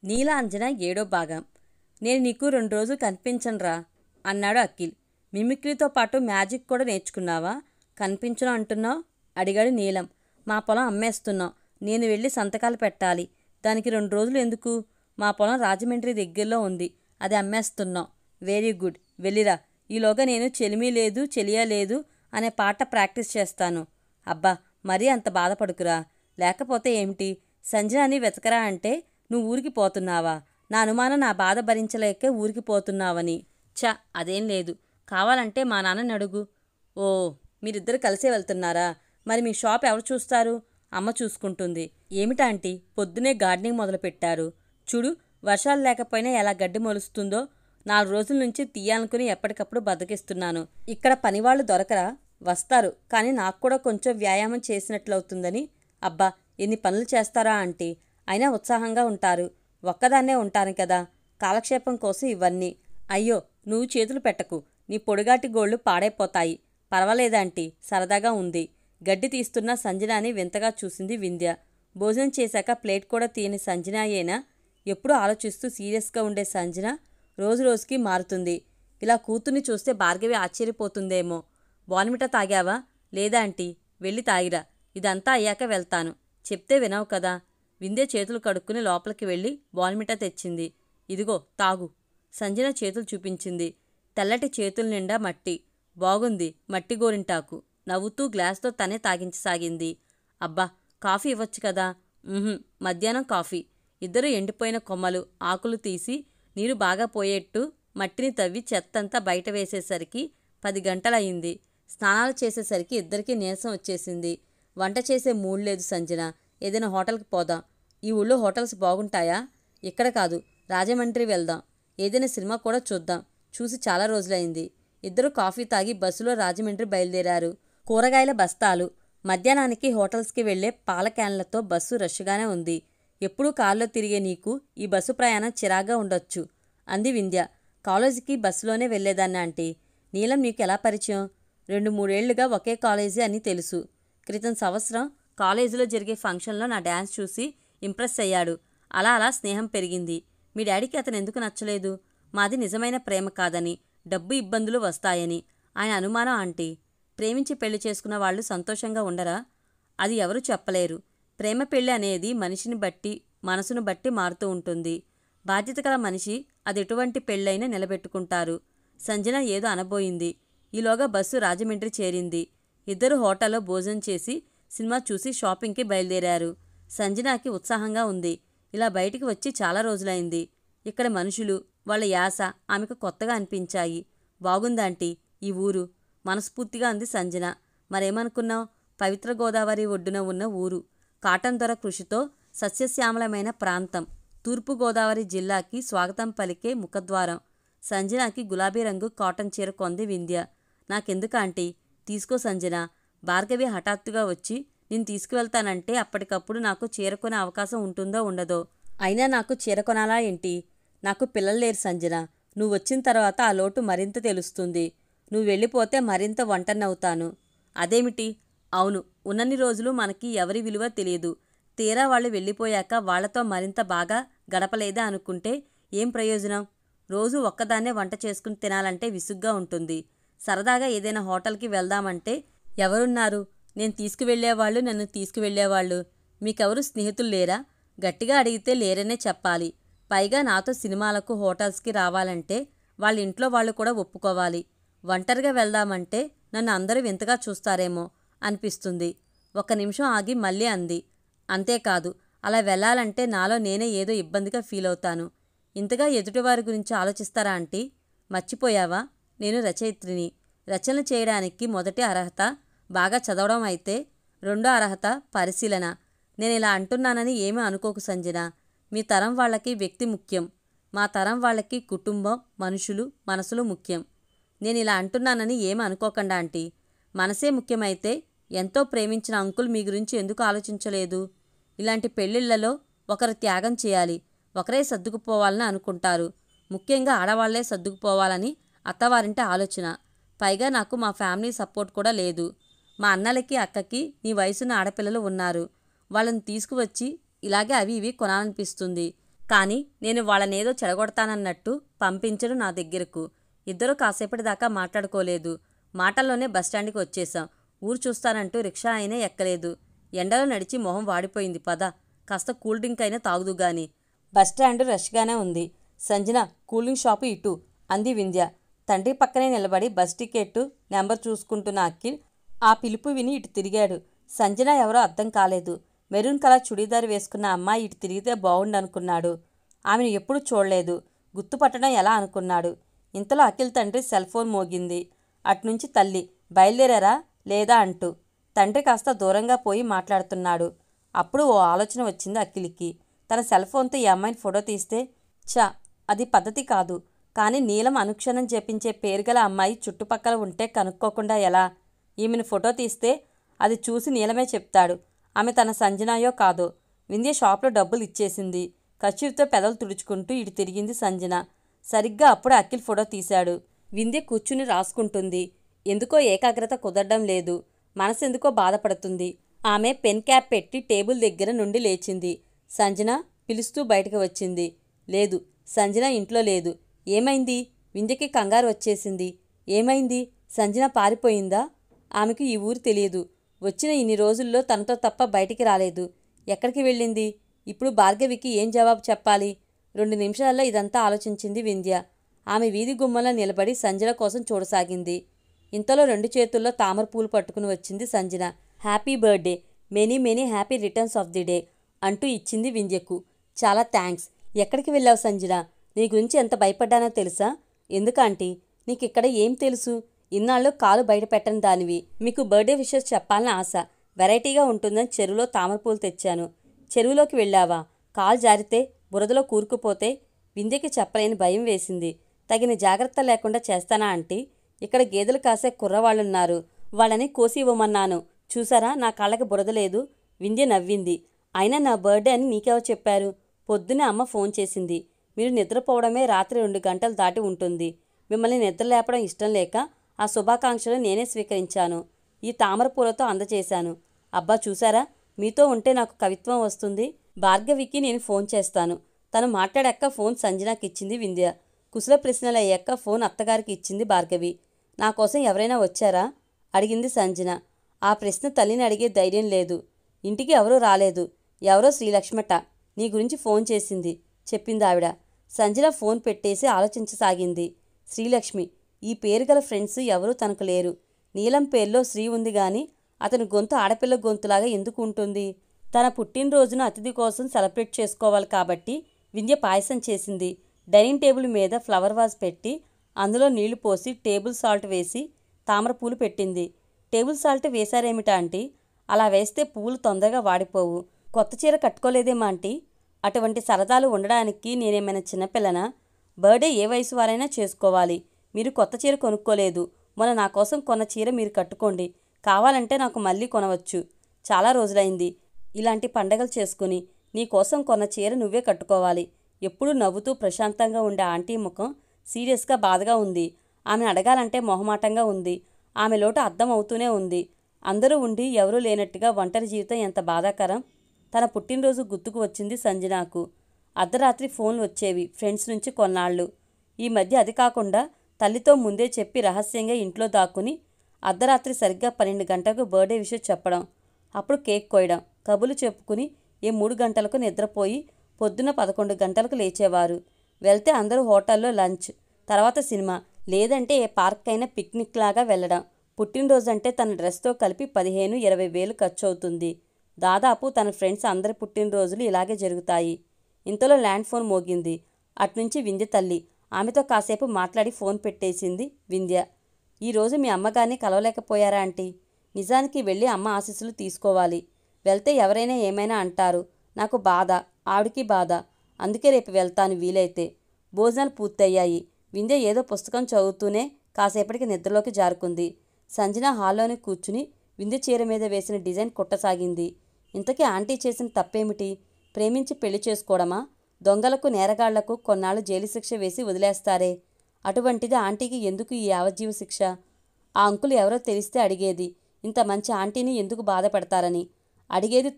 నీలాంజన 7వ భాగం. నేను నీకు 2 రోజులు కనిపించనురా అన్నాడు అఖిల్. మిమిక్రీతో పాటు మ్యాజిక్ కూడా నేర్చుకున్నావా? కనిపించను అంటున్నావు అడిగాడు నీలం. మా పొలం అమ్మేస్తున్నాం. నేను వెళ్ళి సంతకాలు పెట్టాలి. దానికి 2 రోజులు ఎందుకు? మా పొలం రాజమండ్రి దగ్గరలో ఉంది. అది అమ్మేస్తున్నాం. వెరీ గుడ్, వెళ్ళిరా. ఈలోగా నేను చెలిమి లేదు చెలియా లేదు అనే పాట ప్రాక్టీస్ చేస్తాను. అబ్బా, మరీ అంత బాధపడుకురా. లేకపోతే ఏమిటి? సంజనాని వెతకరా అంటే నువ్వు ఊరికి పోతున్నావా? నా అనుమానం నా బాధ భరించలేకే ఊరికి పోతున్నావని. చ, అదేం లేదు. కావాలంటే మా నాన్నని అడుగు. ఓ, మీరిద్దరు కలిసే వెళ్తున్నారా? మరి మీ షాప్ ఎవరు చూస్తారు? అమ్మ చూసుకుంటుంది. ఏమిటాంటీ, పొద్దునే గార్డెనింగ్ మొదలుపెట్టారు? చూడు, వర్షాలు లేకపోయినా ఎలా గడ్డి మొలుస్తుందో. 4 రోజుల నుంచి తీయాలనుకుని ఎప్పటికప్పుడు బద్దకిస్తున్నాను. ఇక్కడ పనివాళ్ళు దొరకరా? వస్తారు, కానీ నాకు కూడా కొంచెం వ్యాయామం చేసినట్లవుతుందని. అబ్బా, ఎన్ని పనులు చేస్తారా ఆంటీ? అయినా ఉత్సాహంగా ఉంటారు. ఒక్కదాన్నే ఉంటాను కదా. కాలక్షేపం కోసం ఇవన్నీ. అయ్యో, నువ్వు చేతులు పెట్టకు. నీ పొడిగాటి గోళ్లు పాడైపోతాయి. పర్వాలేదాంటీ, సరదాగా ఉంది. గడ్డి తీస్తున్న సంజనాని వింతగా చూసింది వింధ్య. భోజనం చేశాక ప్లేట్ కూడా తీయని సంజనాయేనా? ఎప్పుడూ ఆలోచిస్తూ సీరియస్గా ఉండే సంజన రోజురోజుకి మారుతుంది. ఇలా కూతుర్ని చూస్తే భార్గవి ఆశ్చర్యపోతుందేమో. బోర్న్విటా తాగావా? లేదా ఆంటీ, వెళ్ళి తాగిరా. ఇదంతా అయ్యాక వెళ్తాను. చెప్తే వినవు కదా. వింధ్య చేతులు కడుక్కుని లోపలికి వెళ్ళి బోర్న్విటా తెచ్చింది. ఇదిగో తాగు. సంజన చేతులు చూపించింది. తెల్లటి చేతుల నిండా మట్టి. బాగుంది, మట్టి గోరింటాకు. నవ్వుతూ గ్లాస్తో తనే తాగించసాగింది. అబ్బా, కాఫీ ఇవ్వచ్చు కదా. మధ్యాహ్నం కాఫీ. ఇద్దరు ఎండిపోయిన కొమ్మలు, ఆకులు తీసి నీరు బాగా పోయేట్టు మట్టిని తవ్వి చెత్తంతా బయట వేసేసరికి 10 గంటలయ్యింది. స్నానాలు చేసేసరికి ఇద్దరికీ నీరసం వచ్చేసింది. వంట చేసే మూడ్ లేదు సంజన. ఏదైనా హోటల్కి పోదాం. ఈ ఊళ్ళో హోటల్స్ బాగుంటాయా? ఇక్కడ కాదు, రాజమండ్రి వెళ్దాం. ఏదైనా సినిమా కూడా చూద్దాం. చూసి చాలా రోజులైంది. ఇద్దరు కాఫీ తాగి బస్సులో రాజమండ్రి బయలుదేరారు. కూరగాయల బస్తాలు. మధ్యాహ్నానికి హోటల్స్కి వెళ్లే పాల క్యాన్లతో బస్సు రష్గానే ఉంది. ఎప్పుడూ కారులో తిరిగే నీకు ఈ బస్సు ప్రయాణం చిరాగ్గా ఉండొచ్చు అంది వింధ్య. కాలేజీకి బస్సులోనే వెళ్లేదాన్ని ఆంటీ. నీలం నీకు ఎలా పరిచయం? 2-3 ఏళ్లుగా ఒకే కాలేజీ అని తెలుసు. క్రితం సంవత్సరం కాలేజీలో జరిగే ఫంక్షన్లో నా డ్యాన్స్ చూసి ఇంప్రెస్ అయ్యాడు. అలా అలా స్నేహం పెరిగింది. మీ డాడీకి అతను ఎందుకు నచ్చలేదు? మాది నిజమైన ప్రేమ కాదని, డబ్బు ఇబ్బందులు వస్తాయని ఆయన అనుమానం ఆంటీ. ప్రేమించి పెళ్లి చేసుకున్న వాళ్ళు సంతోషంగా ఉండరా? అది ఎవరూ చెప్పలేరు. ప్రేమ పెళ్లి అనేది మనిషిని బట్టి, మనసును బట్టి మారుతూ ఉంటుంది. బాధ్యత గల మనిషి అది ఎటువంటి పెళ్ళైనా నిలబెట్టుకుంటారు. సంజన ఏదో అనబోయింది. ఈలోగా బస్సు రాజమండ్రి చేరింది. ఇద్దరు హోటల్లో భోజనం చేసి సినిమా చూసి షాపింగ్కి బయలుదేరారు. సంజనాకి ఉత్సాహంగా ఉంది. ఇలా బయటికి వచ్చి చాలా రోజులైంది. ఇక్కడ మనుషులు, వాళ్ళ యాస ఆమెకు కొత్తగా అనిపించాయి. బాగుందాంటీ ఈ ఊరు, మనస్ఫూర్తిగా అంది సంజన. మరేమనుకున్నావు? పవిత్ర గోదావరి ఒడ్డున ఉన్న ఊరు. కాటన్ దొర కృషితో సస్యశ్యామలమైన ప్రాంతం. తూర్పుగోదావరి జిల్లాకి స్వాగతం పలికే ముఖద్వారం. సంజనాకి గులాబీ రంగు కాటన్ చీర కొంది వింధ్య. నాకెందుకు ఆంటీ? తీసుకో సంజన. భార్గవి హఠాత్తుగా వచ్చి నేను తీసుకువెళ్తానంటే అప్పటికప్పుడు నాకు చీర కొనే అవకాశం ఉంటుందో ఉండదో. అయినా నాకు చీర కొనాలా ఏంటి? నాకు పిల్లలు లేరు సంజన. నువ్వు వచ్చిన తర్వాత ఆ లోటు మరింత తెలుస్తుంది. నువ్వు వెళ్ళిపోతే మరింత ఒంటరినవుతాను. అదేమిటి? అవును, ఉన్నన్ని రోజులు మనకి ఎవరి విలువ తెలియదు. తీరా వాళ్ళు వెళ్ళిపోయాక వాళ్లతో మరింత బాగా గడపలేదా అనుకుంటే ఏం ప్రయోజనం? రోజు ఒక్కదాన్నే వంట చేసుకుని తినాలంటే విసుగ్గా ఉంటుంది. సరదాగా ఏదైనా హోటల్కి వెళ్దామంటే ఎవరున్నారు? నేను తీసుకువెళ్లేవాళ్ళు, నన్ను తీసుకువెళ్లేవాళ్ళు. మీకెవరు స్నేహితులు లేరా? గట్టిగా అడిగితే లేరనే చెప్పాలి. పైగా నాతో సినిమాలకు, హోటల్స్కి రావాలంటే వాళ్ళ ఇంట్లో వాళ్ళు కూడా ఒప్పుకోవాలి. ఒంటరిగా వెళ్దామంటే నన్ను అందరూ వింతగా చూస్తారేమో అనిపిస్తుంది. 1 నిమిషం ఆగి మళ్ళీ అంది. అంతేకాదు, అలా వెళ్ళాలంటే నాలో నేనే ఏదో ఇబ్బందిగా ఫీల్ అవుతాను. ఇంతగా ఎదుటివారి గురించి ఆలోచిస్తారా ఆంటీ? మర్చిపోయావా? నేను రచయిత్రిని. రచనలు చేయడానికి మొదటి అర్హత బాగా చదవడం అయితే, రెండో అర్హత పరిశీలన. నేను ఇలా అంటున్నానని ఏమీ అనుకోకు సంజన. మీ తరం వాళ్ళకి వ్యక్తి ముఖ్యం. మా తరం వాళ్ళకి కుటుంబం, మనుషులు, మనసులు ముఖ్యం. నేను ఇలా అంటున్నానని ఏమీ అనుకోకండా ఆంటీ. మనసే ముఖ్యమైతే ఎంతో ప్రేమించిన అంకుల్ మీ గురించి ఎందుకు ఆలోచించలేదు? ఇలాంటి పెళ్లిళ్లలో ఒకరు త్యాగం చేయాలి, ఒకరే సర్దుకుపోవాలని అనుకుంటారు. ముఖ్యంగా ఆడవాళ్లే సర్దుకుపోవాలని అత్తవారింటి ఆలోచన. పైగా నాకు మా ఫ్యామిలీ సపోర్ట్ కూడా లేదు. మా అన్నలకి, అక్కకి నీ వయసున్న ఆడపిల్లలు ఉన్నారు. వాళ్ళని తీసుకువచ్చి ఇలాగే అవి ఇవి కొనాలనిపిస్తుంది. కానీ నేను వాళ్ళనేదో చెడగొడతానన్నట్టు పంపించడు నా దగ్గరకు. ఇద్దరూ కాసేపటిదాకా మాట్లాడుకోలేదు. మాటల్లోనే బస్టాండ్కి వచ్చేశాం. ఊరు చూస్తానంటూ రిక్షా అయినా ఎక్కలేదు. ఎండలో నడిచి మొహం వాడిపోయింది. పద, కాస్త కూల్ డ్రింక్ అయినా తాగుదుగాని. బస్టాండ్ రష్గానే ఉంది. సంజన, కూలింగ్ షాపు ఇటు అంది వింధ్య. తండ్రి పక్కనే నిలబడి బస్ టికెట్టు నెంబర్ చూసుకుంటున్న అఖిల్ ఆ పిలుపు విని ఇటు తిరిగాడు. సంజన ఎవరో అర్థం కాలేదు. మెరూన్ కలర్ చుడీదార్ వేసుకున్న అమ్మాయి ఇటు తిరిగితే బాగుండనుకున్నాడు. ఆమెను ఎప్పుడూ చూడలేదు. గుర్తుపట్టడం ఎలా అనుకున్నాడు. ఇంతలో అఖిల్ తండ్రి సెల్ ఫోన్ మోగింది. అట్నుంచి తల్లి, బయలుదేరారా లేదా అంటూ. తండ్రి కాస్త దూరంగా పోయి మాట్లాడుతున్నాడు. అప్పుడు ఓ ఆలోచన వచ్చింది అఖిల్కి. తన సెల్ ఫోన్తో ఈ అమ్మాయిని ఫోటో తీస్తే అది పద్ధతి కాదు. కానీ నీలం అనుక్షణం జపించే పేరుగల అమ్మాయి చుట్టుపక్కల ఉంటే కనుక్కోకుండా ఎలా? ఈమెను ఫోటో తీస్తే అది చూసి నీలమే చెప్తాడు ఆమె తన సంజనాయో కాదో. వింధ్య షాప్లో డబ్బులు ఇచ్చేసింది. కర్చీఫ్తో పెదవులు తుడుచుకుంటూ ఇటు తిరిగింది సంజన. సరిగ్గా అప్పుడే అఖిల్ ఫోటో తీశాడు. వింధ్య కూర్చుని రాసుకుంటుంది. ఎందుకో ఏకాగ్రత కుదరడం లేదు. మనసెందుకో బాధపడుతుంది. ఆమె పెన్ క్యాప్ పెట్టి టేబుల్ దగ్గర నుండి లేచింది. సంజన పిలుస్తూ బయటకు వచ్చింది. లేదు, సంజన ఇంట్లో లేదు. ఏమైంది? వింధ్యకి కంగారు వచ్చేసింది. ఏమైంది? సంజన పారిపోయిందా? ఆమెకు ఈ ఊరు తెలియదు. వచ్చిన ఇన్ని రోజుల్లో తనతో తప్ప బయటికి రాలేదు. ఎక్కడికి వెళ్ళింది? ఇప్పుడు భార్గవికి ఏం జవాబు చెప్పాలి? 2 నిమిషాల్లో ఇదంతా ఆలోచించింది వింధ్య. ఆమె వీధి గుమ్మంలో నిలబడి సంజన కోసం చూడసాగింది. ఇంతలో 2 చేతుల్లో తామర పూలు పట్టుకుని వచ్చింది Sanjana. Happy birthday, many many happy returns of the day అంటూ ఇచ్చింది వింధ్యకు. చాలా థ్యాంక్స్. ఎక్కడికి వెళ్ళావు సంజన? నీ గురించి ఎంత భయపడ్డానో తెలుసా? ఎందుకంటీ? నీకిక్కడ ఏం తెలుసు? ఇన్నాళ్ళు కాలు బయట పెట్టని దానివి. మీకు బర్త్డే విషెస్ చెప్పాలని ఆశ. వెరైటీగా ఉంటుందని చెరువులో తామరపూలు తెచ్చాను. చెరువులోకి వెళ్ళావా? కాలు జారితే, బురదలో కూరుకుపోతే? వింధ్యకి చెప్పలేని భయం వేసింది. తగిన జాగ్రత్త లేకుండా చేస్తానా ఆంటీ? ఇక్కడ గేదెలు కాసే కుర్రవాళ్ళున్నారు. వాళ్ళని కోసి ఇవ్వమన్నాను. చూసారా, నా కాళ్ళకి బురద లేదు. వింధ్య నవ్వింది. అయినా నా బర్త్డే అని నీకెవరు చెప్పారు? పొద్దునే అమ్మ ఫోన్ చేసింది. మీరు నిద్రపోవడమే రాత్రి 2 గంటలు దాటి ఉంటుంది. మిమ్మల్ని నిద్ర లేపడం ఇష్టం లేక ఆ శుభాకాంక్షలు నేనే స్వీకరించాను. ఈ తామర పూలతో అందచేశాను. అబ్బా, చూసారా, మీతో ఉంటే నాకు కవిత్వం వస్తుంది. భార్గవికి నేను ఫోన్ చేస్తాను. తను మాట్లాడాక ఫోన్ సంజనాకి ఇచ్చింది వింధ్య. కుశల ప్రశ్నలు అయ్యాక ఫోన్ అత్తగారికి ఇచ్చింది భార్గవి. నా కోసం ఎవరైనా వచ్చారా? అడిగింది సంజన. ఆ ప్రశ్న తల్లిని అడిగే ధైర్యం లేదు. ఇంటికి ఎవరూ రాలేదు. ఎవరో శ్రీలక్ష్మట నీ గురించి ఫోన్ చేసింది చెప్పిందావిడ. సంజన ఫోన్ పెట్టేసి ఆలోచించసాగింది. శ్రీలక్ష్మి, ఈ పేరు గల ఫ్రెండ్స్ ఎవరూ తనకు లేరు. నీలం పేర్లో శ్రీ ఉంది గాని అతని గొంతు ఆడపిల్ల గొంతులాగా ఎందుకు ఉంటుంది? తన పుట్టినరోజును అతిథి కోసం సెలబ్రేట్ చేసుకోవాలి కాబట్టి వింధ్య పాయసం చేసింది. డైనింగ్ టేబుల్ మీద ఫ్లవర్ వాజ్ పెట్టి అందులో నీళ్లు పోసి టేబుల్ సాల్ట్ వేసి తామర పూలు పెట్టింది. టేబుల్ సాల్ట్ వేశారేమిటా ఆంటీ? అలా వేస్తే పువ్వులు తొందరగా వాడిపోవు. కొత్త చీర కట్టుకోలేదేమా ఆంటీ? అటువంటి సరదాలు ఉండడానికి నేనేమైనా చిన్నపిల్లనా? బర్త్డే ఏ వయసు వారైనా చేసుకోవాలి. మీరు కొత్త చీర కొనుక్కోలేదు. మొన్న నా కోసం కొన్న చీర మీరు కట్టుకోండి. కావాలంటే నాకు మళ్ళీ కొనవచ్చు. చాలా రోజులైంది ఇలాంటి పండగలు చేసుకుని. నీ కోసం కొన్న చీర నువ్వే కట్టుకోవాలి. ఎప్పుడూ నవ్వుతూ ప్రశాంతంగా ఉండే ఆంటీ ముఖం సీరియస్గా బాధగా ఉంది. ఆమెను అడగాలంటే మొహమాటంగా ఉంది. ఆమె లోటు అర్థం అవుతూనే ఉంది. అందరూ ఉండి ఎవరూ లేనట్టుగా ఒంటరి జీవితం ఎంత బాధాకరం. తన పుట్టినరోజు గుర్తుకు వచ్చింది సంజనాకు. అర్ధరాత్రి ఫోన్లు వచ్చేవి ఫ్రెండ్స్ నుంచి కొన్నాళ్ళు. ఈ మధ్య అది కాకుండా తల్లితో ముందే చెప్పి రహస్యంగా ఇంట్లో దాక్కుని అర్ధరాత్రి సరిగ్గా 12 గంటలకు బర్త్డే విషయం చెప్పడం. అప్పుడు కేక్ కోయడం. కబుర్లు చెప్పుకుని 3 గంటలకు నిద్రపోయి పొద్దున్న 11 గంటలకు లేచేవారు. వెళ్తే అందరూ హోటల్లో లంచ్, తర్వాత సినిమా, లేదంటే ఏ పార్క్ అయినా పిక్నిక్ లాగా వెళ్ళడం. పుట్టినరోజంటే తన డ్రెస్తో కలిపి 15-20 వేలు ఖర్చు అవుతుంది. దాదాపు తన ఫ్రెండ్స్ అందరి పుట్టినరోజులు ఇలాగే జరుగుతాయి. ఇంతలో ల్యాండ్ ఫోన్ మోగింది. అట్నుంచి వింధ్య తల్లి. ఆమెతో కాసేపు మాట్లాడి ఫోన్ పెట్టేసింది వింధ్య. ఈరోజు మీ అమ్మగారిని కలవలేకపోయారా ఆంటీ? నిజానికి వెళ్ళి అమ్మ ఆశీస్సులు తీసుకోవాలి. వెళ్తే ఎవరైనా ఏమైనా అంటారు. నాకు బాధ, ఆవిడికి బాధ. అందుకే రేపు వెళ్తాను వీలైతే. భోజనాలు పూర్తయ్యాయి. వింధ్య ఏదో పుస్తకం చదువుతూనే కాసేపటికి నిద్రలోకి జారుకుంది. సంజన హాల్లోనే కూర్చుని వింధ్య చీర మీద వేసిన డిజైన్ కుట్టసాగింది. ఇంతకీ ఆంటీ చేసిన తప్పేమిటి? ప్రేమించి పెళ్లి చేసుకోవడమా? దొంగలకు నేరగాళ్లకు కొన్నాళ్ళు జైలు శిక్ష వేసి వదిలేస్తారే, అటువంటిది ఆంటీకి ఎందుకు ఈ యావజ్జీవ శిక్ష? ఆ అంకులు ఎవరో తెలిస్తే అడిగేది. ఇంత మంచి ఆంటీని ఎందుకు బాధ పెడతారని. అడిగేది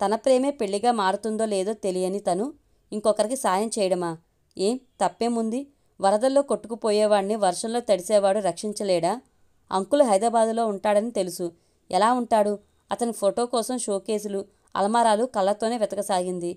తన ప్రేమే పెళ్లిగా మారుతుందో లేదో తెలియని తను ఇంకొకరికి సాయం చేయడమా? ఏం తప్పేముంది? వరదల్లో కొట్టుకుపోయేవాడిని వర్షంలో తడిసేవాడు రక్షించలేడా? అంకుల్ హైదరాబాదులో ఉంటాడని తెలుసు. ఎలా ఉంటాడు? అతని ఫోటో కోసం షోకేసులు, అలమారాలు కళ్ళతోనే వెతకసాగింది.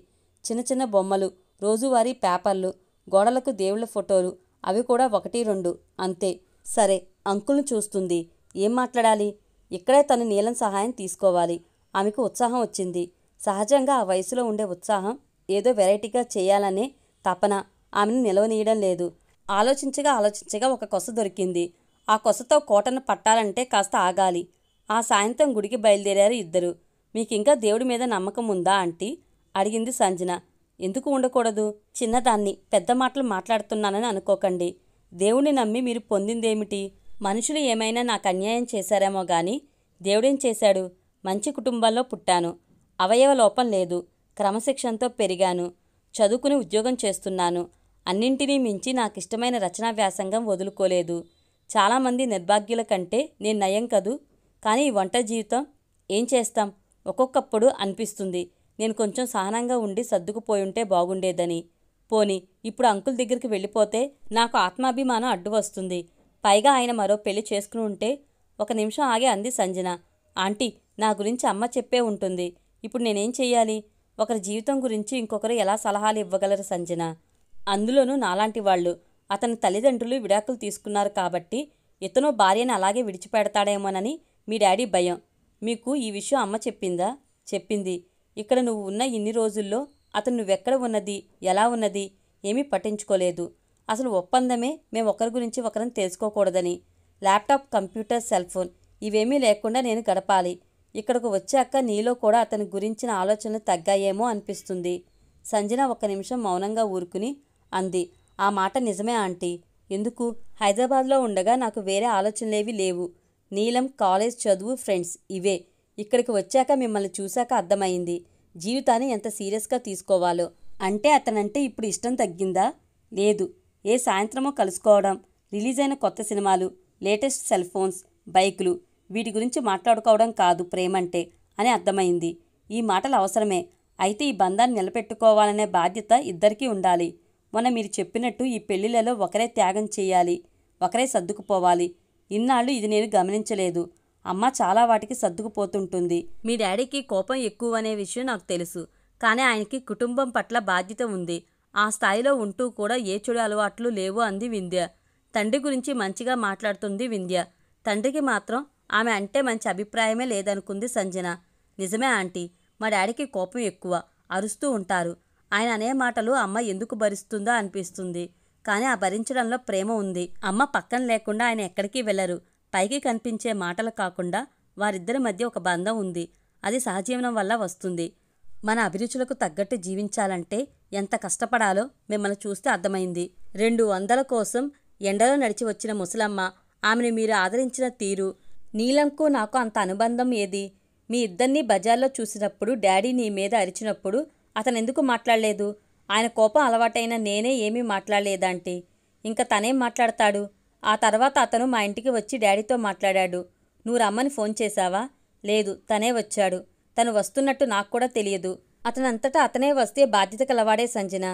చిన్న చిన్న బొమ్మలు, రోజువారీ పేపర్లు, గోడలకు దేవుళ్ళ ఫోటోలు, అవి కూడా 1-2 అంతే. సరే, అంకుల్ని చూస్తుంది. ఏం మాట్లాడాలి? ఇక్కడే తను నీలం సహాయం తీసుకోవాలి. ఆమెకు ఉత్సాహం వచ్చింది. సహజంగా ఆ వయసులో ఉండే ఉత్సాహం, ఏదో వెరైటీగా చేయాలనే తపన ఆమెను నిలవనీయడం లేదు. ఆలోచించగా ఒక కొస దొరికింది. ఆ కొసతో కోటను పట్టాలంటే కాస్త ఆగాలి. ఆ సాయంత్రం గుడికి బయలుదేరారు ఇద్దరు. మీకింకా దేవుడి మీద నమ్మకం ఉందా ఆంటీ? అడిగింది సంజన. ఎందుకు ఉండకూడదు? చిన్నదాన్ని, పెద్ద మాటలు మాట్లాడుతున్నానని అనుకోకండి. దేవుణ్ణి నమ్మి మీరు పొందిందేమిటి? మనుషులు ఏమైనా నాకు అన్యాయం చేశారేమో గాని దేవుడేం చేశాడు? మంచి కుటుంబంలో పుట్టాను. అవయవ లోపం లేదు. క్రమశిక్షణతో పెరిగాను. చదువుకుని ఉద్యోగం చేస్తున్నాను. అన్నింటినీ మించి నాకిష్టమైన రచనా వ్యాసంగం వదులుకోలేదు. చాలామంది నిర్భాగ్యుల కంటే నేను నయం కదూ. కానీ ఈ ఒంటరి జీవితం ఏం చేస్తాం? ఒక్కొక్కప్పుడు అనిపిస్తుంది నేను కొంచెం సహనంగా ఉండి సర్దుకుపోయుంటే బాగుండేదని. పోనీ ఇప్పుడు అంకుల్ దగ్గరికి వెళ్ళిపోతే నాకు ఆత్మాభిమానం అడ్డు వస్తుంది. పైగా ఆయన మరో పెళ్లి చేసుకుని ఉంటే. ఒక నిమిషం ఆగే అంది సంజన. ఆంటీ, నా గురించి అమ్మ చెప్పే ఉంటుంది. ఇప్పుడు నేనేం చెయ్యాలి? ఒకరి జీవితం గురించి ఇంకొకరు ఎలా సలహాలు ఇవ్వగలరు సంజన? అందులోనూ నాలాంటి వాళ్ళు. అతని తల్లిదండ్రులు విడాకులు తీసుకున్నారు కాబట్టి ఇతను భార్యను అలాగే విడిచిపెడతాడేమోనని మీ డాడీ భయం. మీకు ఈ విషయం అమ్మ చెప్పిందా? చెప్పింది. ఇక్కడ నువ్వు ఉన్న ఇన్ని రోజుల్లో అతను నువ్వెక్కడ ఉన్నది, ఎలా ఉన్నది ఏమీ పట్టించుకోలేదు. అసలు ఒప్పందమే మేము ఒకరి గురించి ఒకరిని తెలుసుకోకూడదని. ల్యాప్టాప్, కంప్యూటర్, సెల్ ఫోన్ ఇవేమీ లేకుండా నేను గడపాలి. ఇక్కడకు వచ్చాక నీలో కూడా అతని గురించిన ఆలోచనలు తగ్గాయేమో అనిపిస్తుంది. సంజన ఒక్క నిమిషం మౌనంగా ఊరుకుని అంది. ఆ మాట నిజమే ఆంటీ. ఎందుకు? హైదరాబాద్లో ఉండగా నాకు వేరే ఆలోచనలేవీ లేవు. నీలం, కాలేజ్ చదువు, ఫ్రెండ్స్ ఇవే. ఇక్కడికి వచ్చాక మిమ్మల్ని చూశాక అర్థమైంది జీవితాన్ని ఎంత సీరియస్గా తీసుకోవాలో. అంటే అతనంటే ఇప్పుడు ఇష్టం తగ్గిందా? లేదు. ఏ సాయంత్రమో కలుసుకోవడం, రిలీజ్ అయిన కొత్త సినిమాలు, లేటెస్ట్ సెల్ ఫోన్స్, బైకులు, వీటి గురించి మాట్లాడుకోవడం కాదు ప్రేమంటే అని అర్థమైంది. ఈ మాటలు అవసరమే. అయితే ఈ బంధాన్ని నిలబెట్టుకోవాలనే బాధ్యత ఇద్దరికీ ఉండాలి. మొన్న మీరు చెప్పినట్టు ఈ పెళ్లిళ్లలో ఒకరే త్యాగం చేయాలి, ఒకరే సర్దుకుపోవాలి. ఇన్నాళ్ళు ఇది నేను గమనించలేదు. అమ్మ చాలా వాటికి సర్దుకుపోతుంటుంది. మీ డాడీకి కోపం ఎక్కువ అనే విషయం నాకు తెలుసు. కానీ ఆయనకి కుటుంబం పట్ల బాధ్యత ఉంది. ఆ స్థాయిలో ఉంటూ కూడా ఏ చెడు అలవాట్లు లేవు అంది వింధ్య. తండ్రి గురించి మంచిగా మాట్లాడుతుంది వింధ్య. తండ్రికి మాత్రం ఆమె అంటే మంచి అభిప్రాయమే లేదనుకుంది సంజన. నిజమే ఆంటీ, మా డాడీకి కోపం ఎక్కువ, అరుస్తూ ఉంటారు. ఆయన అనే మాటలు అమ్మ ఎందుకు భరిస్తుందో అనిపిస్తుంది. కానీ ఆ భరించడంలో ప్రేమ ఉంది. అమ్మ పక్కన లేకుండా ఆయన ఎక్కడికి వెళ్లరు. పైకి కనిపించే మాటలు కాకుండా వారిద్దరి మధ్య ఒక బంధం ఉంది. అది సహజీవనం వల్ల వస్తుంది. మన అభిరుచులకు తగ్గట్టు జీవించాలంటే ఎంత కష్టపడాలో మిమ్మల్ని చూస్తే అర్థమైంది. 200 కోసం ఎండలో నడిచి వచ్చిన ముసలమ్మ, ఆమెను మీరు ఆదరించిన తీరు. నీలంకు నాకు అంత అనుబంధం ఏది? మీ ఇద్దరినీ బజార్లో చూసినప్పుడు డాడీ నీ మీద అరిచినప్పుడు అతనెందుకు మాట్లాడలేదు? ఆయన కోపం అలవాటైన నేనే ఏమీ మాట్లాడలేదంటే ఇంకా తనేం మాట్లాడతాడు? ఆ తర్వాత అతను మా ఇంటికి వచ్చి డాడీతో మాట్లాడాడు. నువ్వు రమ్మని ఫోన్ చేశావా? లేదు, తనే వచ్చాడు. తను వస్తున్నట్టు నాకు కూడా తెలియదు. అతనంతటా అతనే వస్తే బాధ్యత కలవాడే సంజన.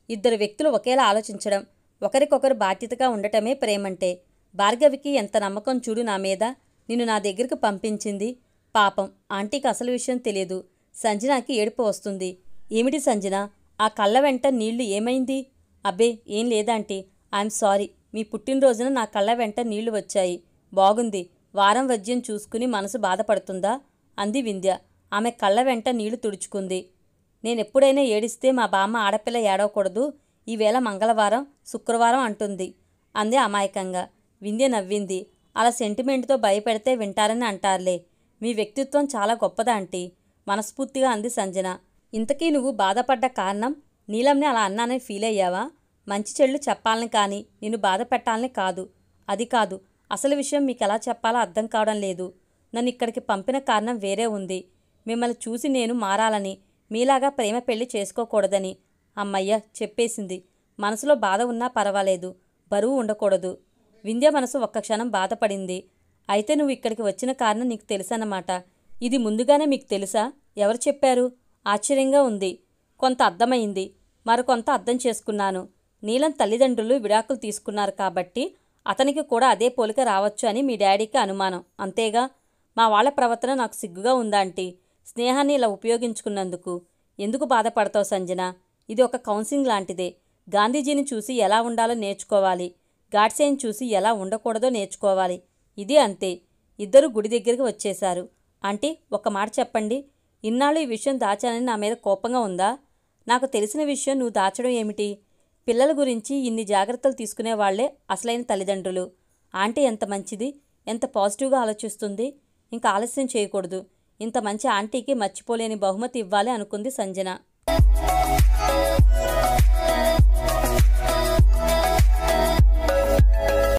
ఇద్దరు వ్యక్తులు ఒకేలా ఆలోచించడం, ఒకరికొకరు బాధ్యతగా ఉండటమే ప్రేమంటే. భార్గవికి ఎంత నమ్మకం చూడు నా మీద. నిన్ను నా దగ్గరకు పంపించింది. పాపం ఆంటీకి అసలు విషయం తెలియదు. సంజనాకి ఏడుపు వస్తుంది. ఏమిటి సంజన, ఆ కళ్ళ వెంట నీళ్లు ఏమైంది? అబ్బే ఏం లేదాంటీ, ఐఎమ్ సారీ. మీ పుట్టినరోజున నా కళ్ళ వెంట నీళ్లు వచ్చాయి. బాగుంది. వారం వద్యం చూసుకుని మనసు బాధపడుతుందా అంది వింధ్య. ఆమె కళ్ళ వెంట నీళ్లు తుడుచుకుంది. నేనెప్పుడైనా ఏడిస్తే మా బామ్మ ఆడపిల్ల ఏడవకూడదు, ఈవేళ మంగళవారం, శుక్రవారం అంటుంది అంది అమాయకంగా. వింధ్య నవ్వింది. అలా సెంటిమెంట్తో భయపెడితే వింటారని అంటారులే. మీ వ్యక్తిత్వం చాలా గొప్పదా ఆంటీ, మనస్ఫూర్తిగా అంది సంజన. ఇంతకీ నువ్వు బాధపడ్డ కారణం? నీలంని అలా అన్నానని ఫీల్ అయ్యావా? మంచి చెళ్ళు చెప్పాలని కానీ నిన్ను బాధ పెట్టాలని కాదు. అది కాదు, అసలు విషయం మీకు ఎలా చెప్పాలో అర్థం కావడం లేదు. నన్ను ఇక్కడికి పంపిన కారణం వేరే ఉంది. మిమ్మల్ని చూసి నేను మారాలని, మీలాగా ప్రేమ పెళ్లి చేసుకోకూడదని. అమ్మయ్య చెప్పేసింది. మనసులో బాధ ఉన్నా పర్వాలేదు, బరువు ఉండకూడదు. వింధ్య మనసు ఒక్క క్షణం బాధపడింది. అయితే నువ్వు ఇక్కడికి వచ్చిన కారణం నీకు తెలుసన్నమాట. ఇది ముందుగానే మీకు తెలుసా? ఎవరు చెప్పారు? ఆశ్చర్యంగా ఉంది. కొంత అర్థమైంది. మరికొంత అర్థం చేసుకున్నాను. నీలం తల్లిదండ్రులు విడాకులు తీసుకున్నారు కాబట్టి అతనికి కూడా అదే పోలిక రావచ్చు అని మీ డాడీకి అనుమానం, అంతేగా? మా వాళ్ళ ప్రవర్తన నాకు సిగ్గుగా ఉందాంటీ. స్నేహాన్ని ఇలా ఉపయోగించుకున్నందుకు. ఎందుకు బాధపడతావు సంజన? ఇది ఒక కౌన్సిలింగ్ లాంటిదే. గాంధీజీని చూసి ఎలా ఉండాలో నేర్చుకోవాలి, గాడ్సేని చూసి ఎలా ఉండకూడదో నేర్చుకోవాలి. ఇది అంతే. ఇద్దరు గుడి దగ్గరికి వచ్చేశారు. ఆంటీ, ఒక్క మాట చెప్పండి. ఇన్నాళ్ళు ఈ విషయం దాచానని నా మీద కోపంగా ఉందా? నాకు తెలిసిన విషయం నువ్వు దాచడం ఏమిటి? పిల్లల గురించి ఇన్ని జాగ్రత్తలు తీసుకునే వాళ్లే అసలైన తల్లిదండ్రులు. ఆంటీ ఎంత మంచిది, ఎంత పాజిటివ్గా ఆలోచిస్తుంది. ఇంకా ఆలస్యం చేయకూడదు. ఇంత మంచి ఆంటీకి మర్చిపోలేని బహుమతి ఇవ్వాలి అనుకుంది సంజన.